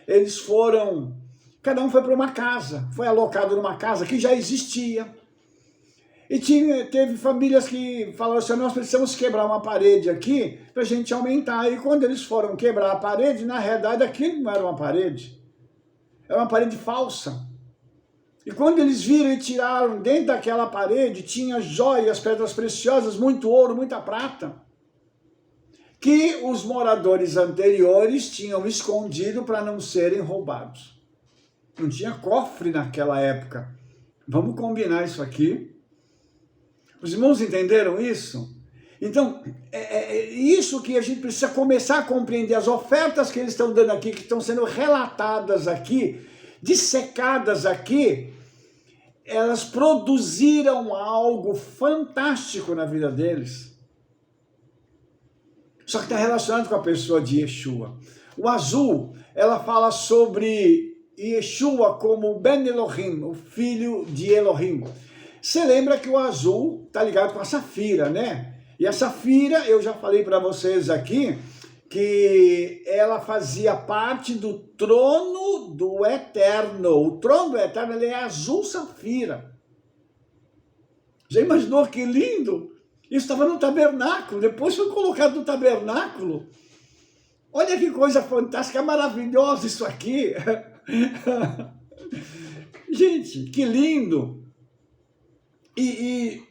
eles foram, cada um foi para uma casa, foi alocado numa casa que já existia. E teve famílias que falaram assim, nós precisamos quebrar uma parede aqui para a gente aumentar. E quando eles foram quebrar a parede, na realidade aquilo não era uma parede, era uma parede falsa. E quando eles viram e tiraram dentro daquela parede, tinha joias, pedras preciosas, muito ouro, muita prata, que os moradores anteriores tinham escondido para não serem roubados. Não tinha cofre naquela época. Vamos combinar isso aqui. Os irmãos entenderam isso? Então, é isso que a gente precisa começar a compreender. As ofertas que eles estão dando aqui, que estão sendo relatadas aqui, dissecadas aqui, elas produziram algo fantástico na vida deles. Só que está relacionado com a pessoa de Yeshua. O azul, ela fala sobre Yeshua como Ben Elohim, o filho de Elohim. Você lembra que o azul está ligado com a safira, né? E a safira, eu já falei para vocês aqui, que ela fazia parte do trono do Eterno. O trono do Eterno, ele é azul safira. Já imaginou que lindo? Isso estava no tabernáculo, depois foi colocado no tabernáculo. Olha que coisa fantástica, maravilhosa isso aqui. Gente, que lindo. E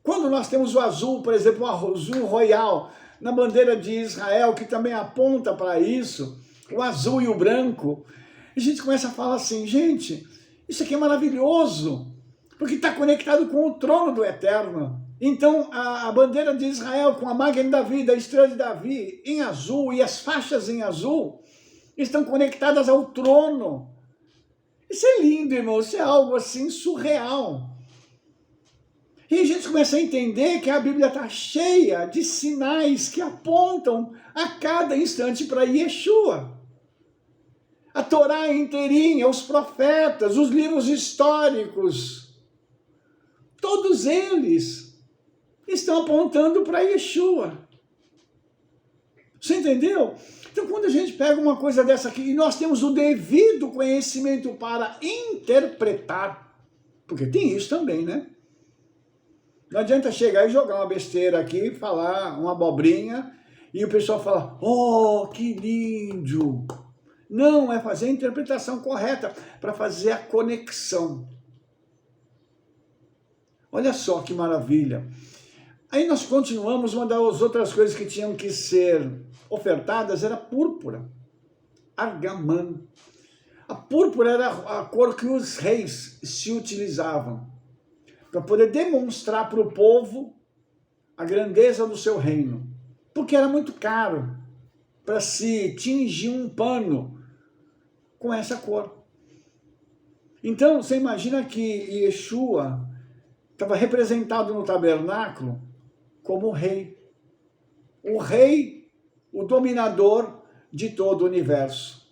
quando nós temos o azul, por exemplo, o azul royal, na bandeira de Israel, que também aponta para isso, o azul e o branco, a gente começa a falar assim, gente, isso aqui é maravilhoso, porque está conectado com o trono do Eterno. Então, a bandeira de Israel com a Magen de Davi, a estrela de Davi, em azul, e as faixas em azul, estão conectadas ao trono. Isso é lindo, irmão, isso é algo assim surreal. E a gente começa a entender que a Bíblia está cheia de sinais que apontam a cada instante para Yeshua. A Torá inteirinha, os profetas, os livros históricos, todos eles estão apontando para Yeshua. Você entendeu? Então, quando a gente pega uma coisa dessa aqui, e nós temos o devido conhecimento para interpretar, porque tem isso também, né? Não adianta chegar e jogar uma besteira aqui, falar uma abobrinha, e o pessoal fala, oh, que lindo! Não, é fazer a interpretação correta, para fazer a conexão. Olha só que maravilha. Aí nós continuamos, uma das outras coisas que tinham que ser ofertadas era púrpura, argamã. A púrpura era a cor que os reis se utilizavam, para poder demonstrar para o povo a grandeza do seu reino. Porque era muito caro para se tingir um pano com essa cor. Então, você imagina que Yeshua estava representado no tabernáculo como o rei, o dominador de todo o universo.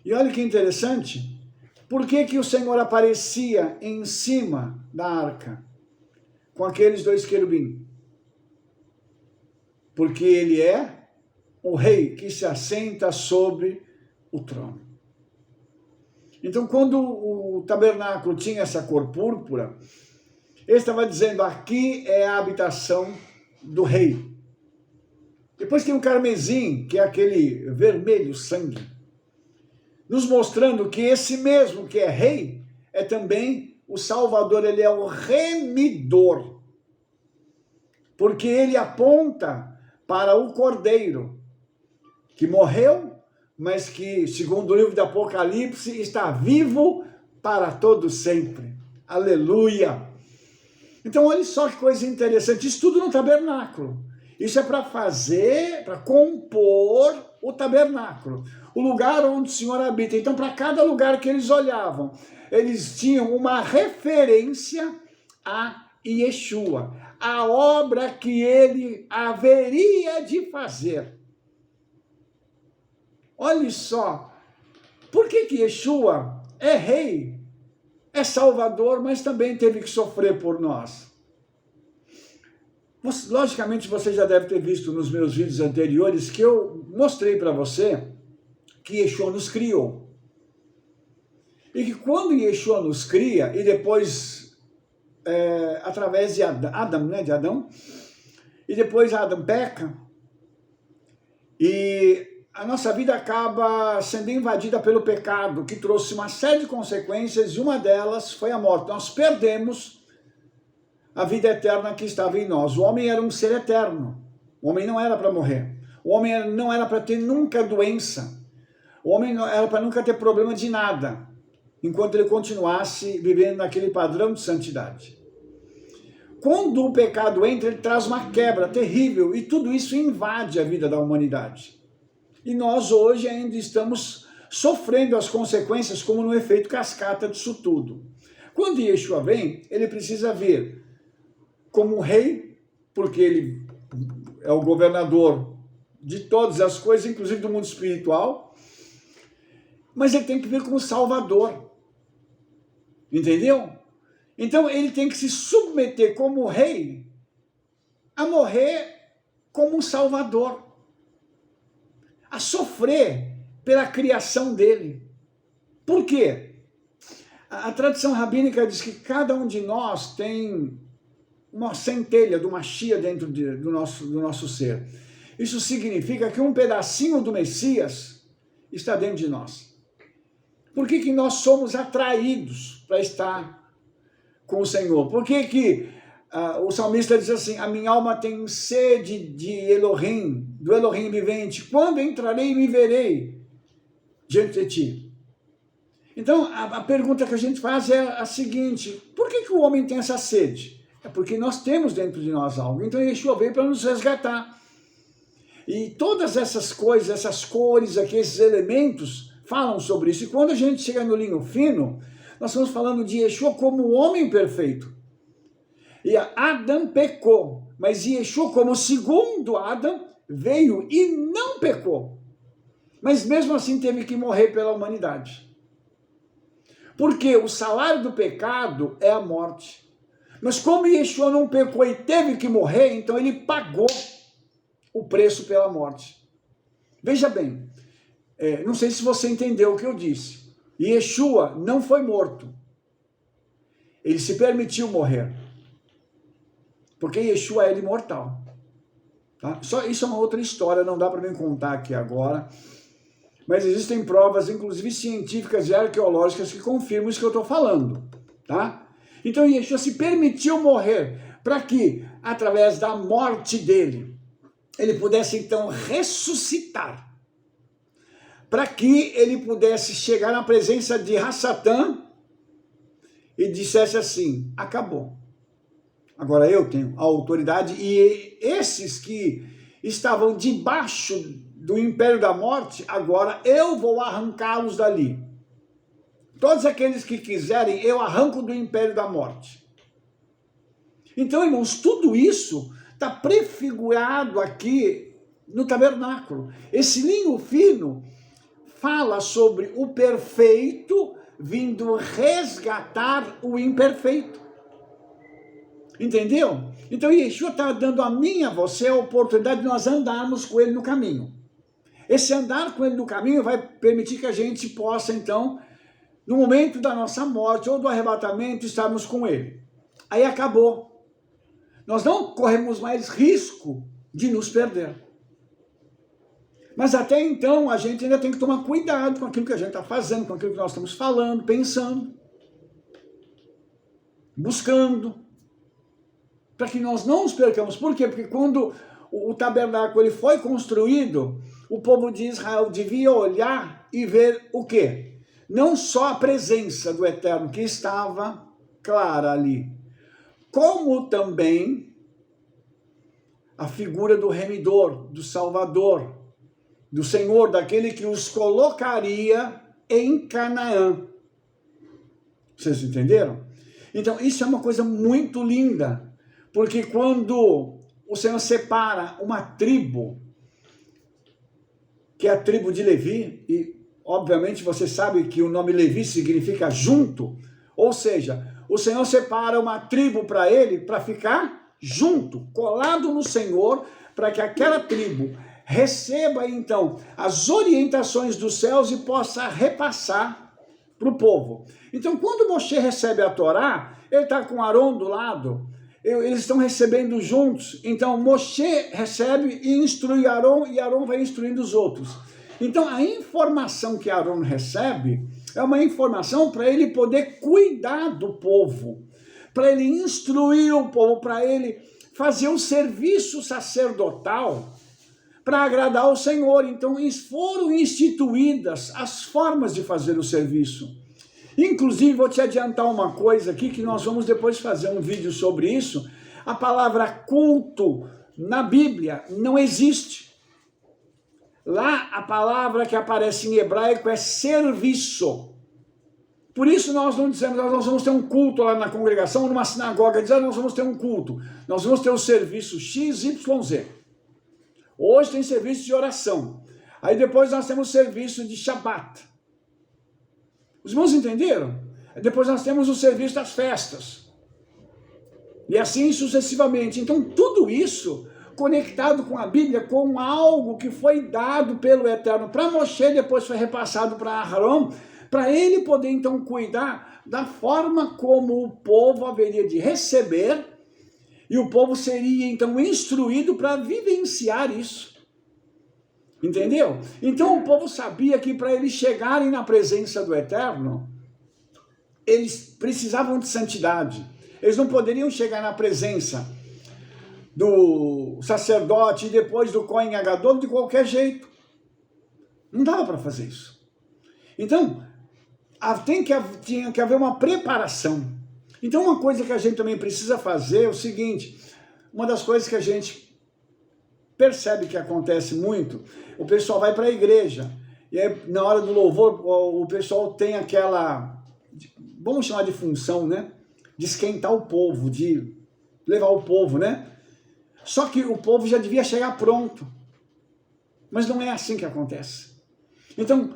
E olha que interessante, por que o Senhor aparecia em cima da arca, com aqueles dois querubins? Porque ele é o rei que se assenta sobre o trono. Então, quando o tabernáculo tinha essa cor púrpura, ele estava dizendo, aqui é a habitação do rei. Depois tem o carmesim, que é aquele vermelho sangue, nos mostrando que esse mesmo que é rei, é também o Salvador, ele é o remidor. Porque ele aponta para o Cordeiro, que morreu, mas que, segundo o livro do Apocalipse, está vivo para todo sempre. Aleluia! Então, olha só que coisa interessante, isso tudo no tabernáculo. Isso é para compor o tabernáculo, o lugar onde o Senhor habita. Então, para cada lugar que eles olhavam, eles tinham uma referência a Yeshua, a obra que ele haveria de fazer. Olha só, por que Yeshua é rei, é salvador, mas também teve que sofrer por nós? Logicamente, você já deve ter visto nos meus vídeos anteriores que eu mostrei para você que Yeshua nos criou. E que quando Yeshua nos cria, e depois, através de Adão, e depois Adão peca, e a nossa vida acaba sendo invadida pelo pecado, que trouxe uma série de consequências, e uma delas foi a morte. Nós perdemos a vida eterna que estava em nós. O homem era um ser eterno. O homem não era para morrer. O homem não era para ter nunca doença. O homem não era para nunca ter problema de nada, enquanto ele continuasse vivendo naquele padrão de santidade. Quando o pecado entra, ele traz uma quebra terrível, e tudo isso invade a vida da humanidade. E nós hoje ainda estamos sofrendo as consequências como no efeito cascata disso tudo. Quando Yeshua vem, ele precisa vir como rei, porque ele é o governador de todas as coisas, inclusive do mundo espiritual, mas ele tem que vir como salvador. Entendeu? Então ele tem que se submeter como rei a morrer como um salvador, a sofrer pela criação dele. Por quê? A tradição rabínica diz que cada um de nós tem uma centelha de uma chia dentro do nosso ser. Isso significa que um pedacinho do Messias está dentro de nós. Por que nós somos atraídos para estar com o Senhor? Por que o salmista diz assim, a minha alma tem sede de Elohim, do Elohim vivente, quando entrarei e me verei diante de ti? Então, a pergunta que a gente faz é a seguinte, por que o homem tem essa sede? É porque nós temos dentro de nós algo. Então, Yeshua veio para nos resgatar. E todas essas coisas, essas cores aqui, esses elementos, falam sobre isso. E quando a gente chega no linho fino, nós estamos falando de Yeshua como o homem perfeito. E Adão pecou, mas Yeshua, como segundo Adão, veio e não pecou. Mas mesmo assim teve que morrer pela humanidade. Porque o salário do pecado é a morte. Mas como Yeshua não pecou e teve que morrer, então ele pagou o preço pela morte. Veja bem, não sei se você entendeu o que eu disse. Yeshua não foi morto. Ele se permitiu morrer. Porque Yeshua é imortal. Tá? Isso é uma outra história, não dá para me contar aqui agora. Mas existem provas, inclusive científicas e arqueológicas, que confirmam isso que eu estou falando. Tá? Então Yeshua se permitiu morrer para que, através da morte dele, ele pudesse então ressuscitar. Para que ele pudesse chegar na presença de Hassatã e dissesse assim, acabou. Agora eu tenho a autoridade, e esses que estavam debaixo do império da morte, agora eu vou arrancá-los dali. Todos aqueles que quiserem, eu arranco do império da morte. Então, irmãos, tudo isso está prefigurado aqui no tabernáculo. Esse linho fino fala sobre o perfeito vindo resgatar o imperfeito. Entendeu? Então, Yeshua está dando a mim e a você a oportunidade de nós andarmos com ele no caminho. Esse andar com ele no caminho vai permitir que a gente possa, então, no momento da nossa morte ou do arrebatamento, estarmos com ele. Aí acabou. Nós não corremos mais risco de nos perder. Mas até então, a gente ainda tem que tomar cuidado com aquilo que a gente está fazendo, com aquilo que nós estamos falando, pensando, buscando, para que nós não nos percamos. Por quê? Porque quando o tabernáculo ele foi construído, o povo de Israel devia olhar e ver o quê? Não só a presença do Eterno, que estava clara ali, como também a figura do remidor, do Salvador, do Senhor, daquele que os colocaria em Canaã. Vocês entenderam? Então, isso é uma coisa muito linda, porque quando o Senhor separa uma tribo, que é a tribo de Levi, e obviamente você sabe que o nome Levi significa junto, ou seja, o Senhor separa uma tribo para ele, para ficar junto, colado no Senhor, para que aquela tribo receba então as orientações dos céus e possa repassar para o povo. Então, quando Moshe recebe a Torá, ele está com Arão do lado, eles estão recebendo juntos. Então, Moshe recebe e instrui Arão, e Arão vai instruindo os outros. Então, a informação que Arão recebe é uma informação para ele poder cuidar do povo, para ele instruir o povo, para ele fazer o serviço sacerdotal para agradar ao Senhor. Então, foram instituídas as formas de fazer o serviço. Inclusive, vou te adiantar uma coisa aqui, que nós vamos depois fazer um vídeo sobre isso. A palavra culto na Bíblia não existe. Lá, a palavra que aparece em hebraico é serviço. Por isso nós não dizemos, nós vamos ter um culto lá na congregação, numa sinagoga, dizendo, nós vamos ter um culto. Nós vamos ter o serviço XYZ. Hoje tem serviço de oração. Aí depois nós temos serviço de Shabat. Os irmãos entenderam? Aí depois nós temos o serviço das festas. E assim sucessivamente. Então tudo isso conectado com a Bíblia, com algo que foi dado pelo Eterno para Moshe, depois foi repassado para Arão, para ele poder então cuidar da forma como o povo haveria de receber, e o povo seria então instruído para vivenciar isso. Entendeu? Então o povo sabia que para eles chegarem na presença do Eterno, eles precisavam de santidade. Eles não poderiam chegar na presença do sacerdote e depois do Cohen Agadol de qualquer jeito. Não dava para fazer isso. Então, tinha que haver uma preparação. Então, uma coisa que a gente também precisa fazer é o seguinte, uma das coisas que a gente percebe que acontece muito, o pessoal vai para a igreja, e aí, na hora do louvor, o pessoal tem aquela, vamos chamar de função, né? De esquentar o povo, de levar o povo, né? Só que o povo já devia chegar pronto. Mas não é assim que acontece. Então,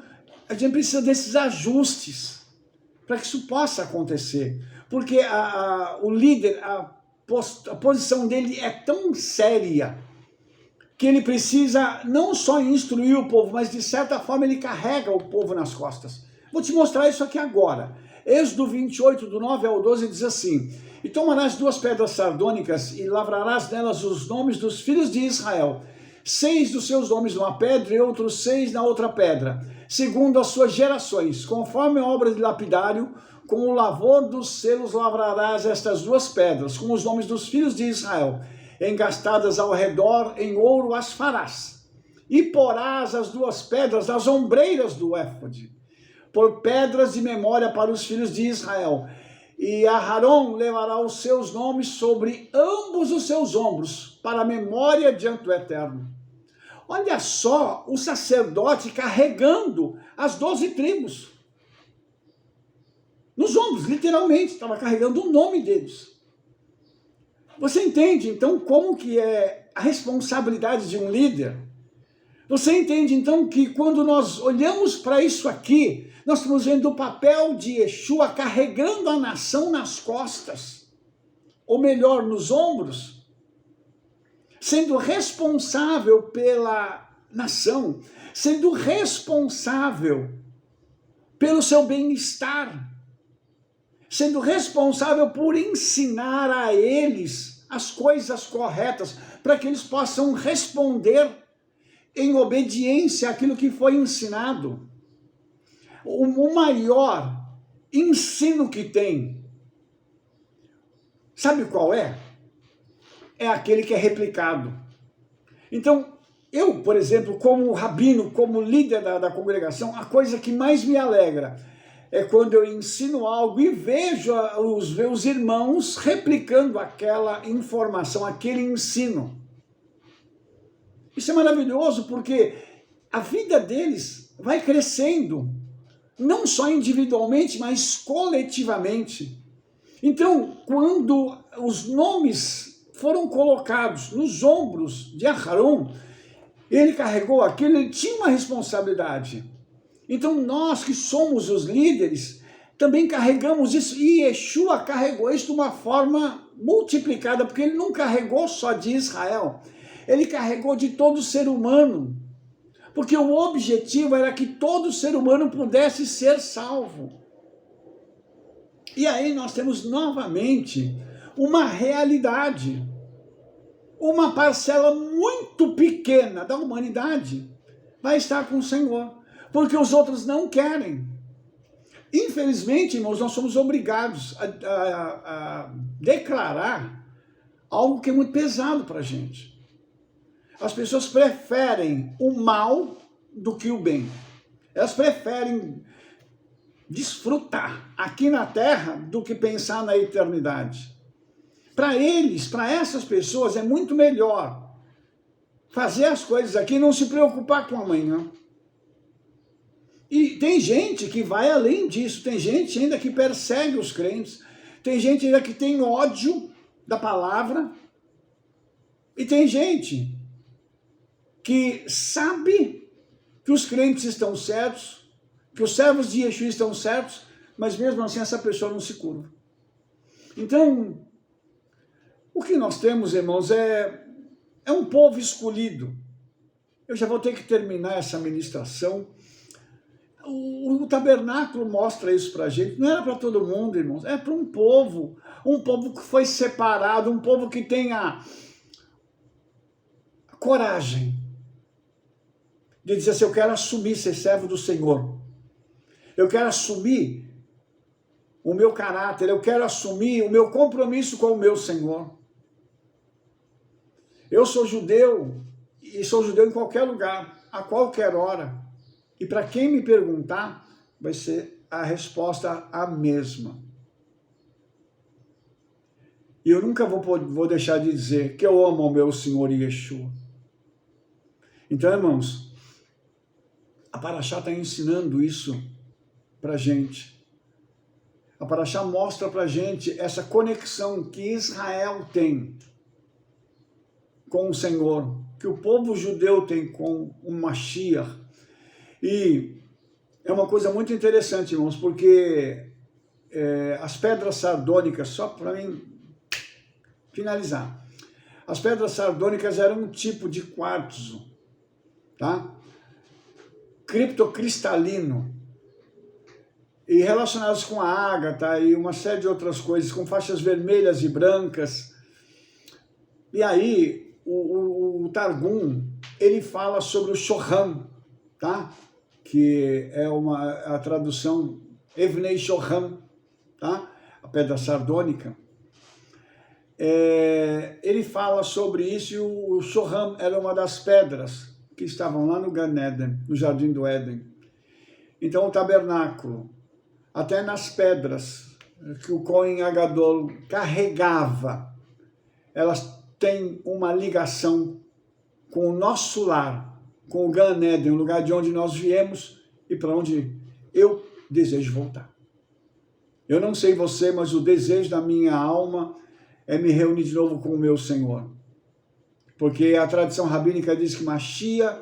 a gente precisa desses ajustes para que isso possa acontecer. Porque o líder, a posição dele é tão séria que ele precisa não só instruir o povo, mas de certa forma ele carrega o povo nas costas. Vou te mostrar isso aqui agora. Êxodo 28, do 9 ao 12, diz assim: E tomarás 2 pedras sardônicas e lavrarás nelas os nomes dos filhos de Israel, 6 dos seus nomes numa pedra e outros 6 na outra pedra, segundo as suas gerações, conforme a obra de lapidário, com o lavor dos selos lavrarás estas 2 pedras, com os nomes dos filhos de Israel, engastadas ao redor em ouro as farás, e porás as 2 pedras nas ombreiras do éfode, por pedras de memória para os filhos de Israel. E Aharon levará os seus nomes sobre ambos os seus ombros, para a memória diante do Eterno. Olha só o sacerdote carregando as 12 tribos. Nos ombros, literalmente, estava carregando o nome deles. Você entende, então, como que é a responsabilidade de um líder? Você entende, então, que quando nós olhamos para isso aqui, nós estamos vendo o papel de Yeshua carregando a nação nas costas, ou melhor, nos ombros, sendo responsável pela nação, sendo responsável pelo seu bem-estar, sendo responsável por ensinar a eles as coisas corretas, para que eles possam responder em obediência àquilo que foi ensinado. O maior ensino que tem, sabe qual é? É aquele que é replicado. Então, eu, por exemplo, como rabino, como líder da congregação, a coisa que mais me alegra é quando eu ensino algo e vejo os meus irmãos replicando aquela informação, aquele ensino. Isso é maravilhoso porque a vida deles vai crescendo, não só individualmente, mas coletivamente. Então, quando os nomes foram colocados nos ombros de Aharon, ele carregou aquilo, ele tinha uma responsabilidade. Então, nós que somos os líderes, também carregamos isso, e Yeshua carregou isso de uma forma multiplicada, porque ele não carregou só de Israel, ele carregou de todo ser humano, porque o objetivo era que todo ser humano pudesse ser salvo. E aí nós temos novamente uma realidade, uma parcela muito pequena da humanidade vai estar com o Senhor, porque os outros não querem. Infelizmente, irmãos, nós somos obrigados a declarar algo que é muito pesado para a gente. As pessoas preferem o mal do que o bem. Elas preferem desfrutar aqui na terra do que pensar na eternidade. Para eles, para essas pessoas, é muito melhor fazer as coisas aqui e não se preocupar com amanhã. E tem gente que vai além disso, tem gente ainda que persegue os crentes, tem gente ainda que tem ódio da palavra, e tem gente que sabe que os crentes estão certos, que os servos de Yeshua estão certos, mas mesmo assim essa pessoa não se curva. Então, o que nós temos, irmãos, é um povo escolhido. Eu já vou ter que terminar essa ministração. O tabernáculo mostra isso para a gente. Não era para todo mundo, irmãos, é para um povo que foi separado, um povo que tem a coragem de dizer assim, eu quero assumir ser servo do Senhor. Eu quero assumir o meu caráter, eu quero assumir o meu compromisso com o meu Senhor. Eu sou judeu, e sou judeu em qualquer lugar, a qualquer hora. E para quem me perguntar, vai ser a resposta a mesma. E eu nunca vou deixar de dizer que eu amo o meu Senhor Yeshua. Então, irmãos, a Paraxá está ensinando isso para a gente. A Paraxá mostra para a gente essa conexão que Israel tem com o Senhor, que o povo judeu tem com o Mashiach. E é uma coisa muito interessante, irmãos, porque as pedras sardônicas, só para mim finalizar, as pedras sardônicas eram um tipo de quartzo, tá? Criptocristalino, e relacionados com a ágata e uma série de outras coisas, com faixas vermelhas e brancas. E aí, o Targum, ele fala sobre o Shoham, tá? Que é a tradução Evnei Shoham, tá? A pedra sardônica. Ele fala sobre isso, e o Shoham era uma das pedras que estavam lá no Gan Eden, no Jardim do Éden. Então o tabernáculo, até nas pedras que o Cohen Agadol carregava, elas têm uma ligação com o nosso lar, com o Gan Eden, o lugar de onde nós viemos e para onde eu desejo voltar. Eu não sei você, mas o desejo da minha alma é me reunir de novo com o meu Senhor. Porque a tradição rabínica diz que Mashiach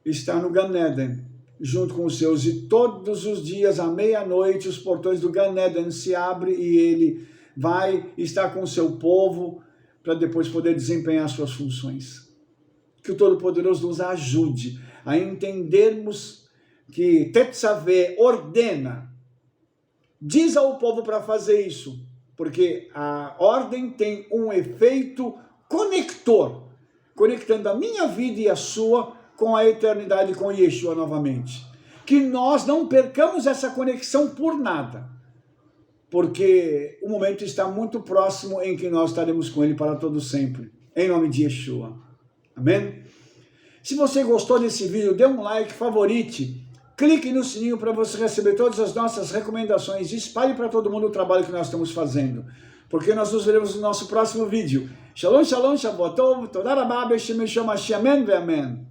está no Gan Eden, junto com os seus, e todos os dias, à meia-noite, os portões do Gan Eden se abrem e ele vai estar com o seu povo para depois poder desempenhar suas funções. Que o Todo-Poderoso nos ajude a entendermos que Tetzaveh ordena, diz ao povo para fazer isso, porque a ordem tem um efeito conector, conectando a minha vida e a sua com a eternidade, com Yeshua novamente. Que nós não percamos essa conexão por nada, porque o momento está muito próximo em que nós estaremos com Ele para todo sempre, em nome de Yeshua. Amém? Se você gostou desse vídeo, dê um like, favorite, clique no sininho para você receber todas as nossas recomendações e espalhe para todo mundo o trabalho que nós estamos fazendo, porque nós nos veremos no nosso próximo vídeo. Shalom, shalom, Shabbat Tov, Toda Rabá, Beshem Yeshua Mashiach, Amém, Amém.